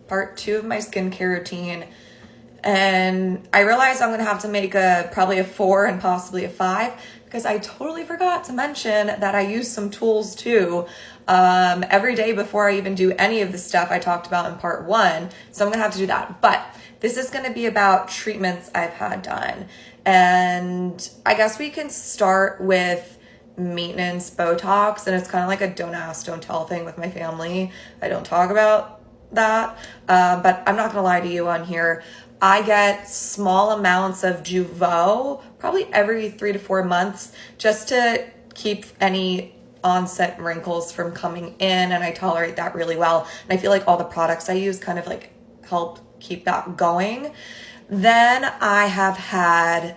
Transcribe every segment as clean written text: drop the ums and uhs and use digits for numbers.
part 2 of my skincare routine. And I realized I'm going to have to make probably a 4 and possibly a 5 because I totally forgot to mention that I use some tools too every day before I even do any of the stuff I talked about in part 1. So I'm going to have to do that. But this is going to be about treatments I've had done. And I guess we can start with maintenance Botox. And it's kind of like a don't ask, don't tell thing with my family. I don't talk about that. But I'm not going to lie to you on here. I get small amounts of Jeuveau probably every 3 to 4 months just to keep any onset wrinkles from coming in, and I tolerate that really well. And I feel like all the products I use kind of like help keep that going. Then I have had,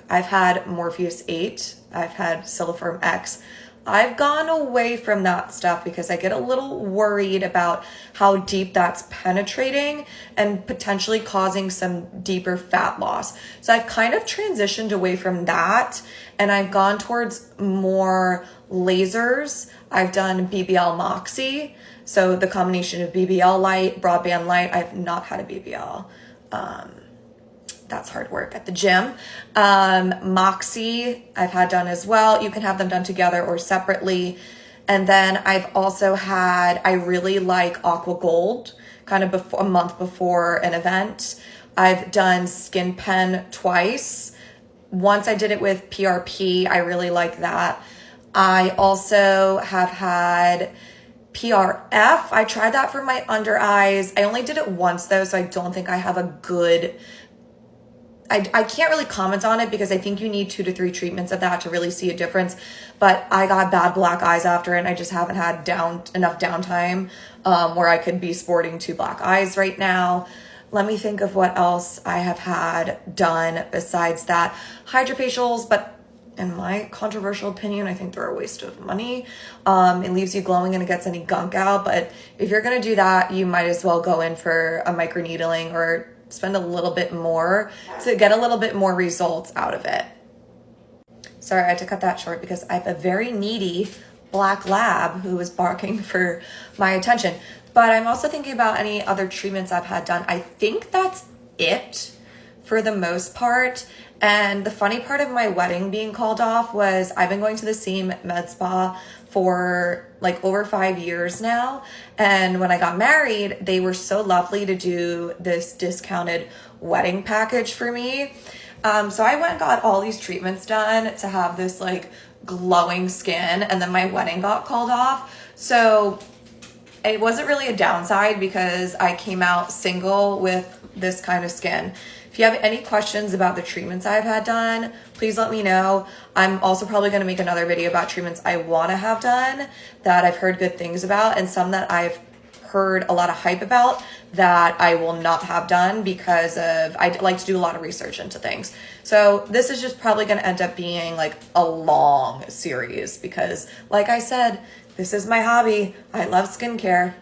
I've had Morpheus 8, I've had Siliform X. I've gone away from that stuff because I get a little worried about how deep that's penetrating and potentially causing some deeper fat loss. So I've kind of transitioned away from that and I've gone towards more lasers. I've done BBL Moxie. So the combination of BBL light, broadband light. I've not had a BBL. That's hard work at the gym. Moxie, I've had done as well. You can have them done together or separately. And then I've also had, I really like Aqua Gold, kind of a month before an event. I've done Skin Pen twice. Once I did it with PRP. I really like that. I also have had PRF. I tried that for my under eyes. I only did it once though, so I don't think I have a good... I can't really comment on it because I think you need 2 to 3 treatments of that to really see a difference. But I got bad black eyes after it and I just haven't had enough downtime where I could be sporting 2 black eyes right now. Let me think of what else I have had done besides that. Hydrofacials, but in my controversial opinion, I think they're a waste of money. It leaves you glowing and it gets any gunk out. But if you're going to do that, you might as well go in for a microneedling or spend a little bit more to get a little bit more results out of it. Sorry, I had to cut that short because I have a very needy black lab who is barking for my attention. But I'm also thinking about any other treatments I've had done. I think that's it for the most part. And the funny part of my wedding being called off was I've been going to the same med spa for like over 5 years now. And when I got married, they were so lovely to do this discounted wedding package for me. So I went and got all these treatments done to have this like glowing skin, and then my wedding got called off. So it wasn't really a downside because I came out single with this kind of skin. If you have any questions about the treatments I've had done, please let me know. I'm also probably going to make another video about treatments I want to have done that I've heard good things about, and some that I've heard a lot of hype about that I will not have done because I like to do a lot of research into things. So this is just probably going to end up being like a long series because, like I said, this is my hobby. I love skincare.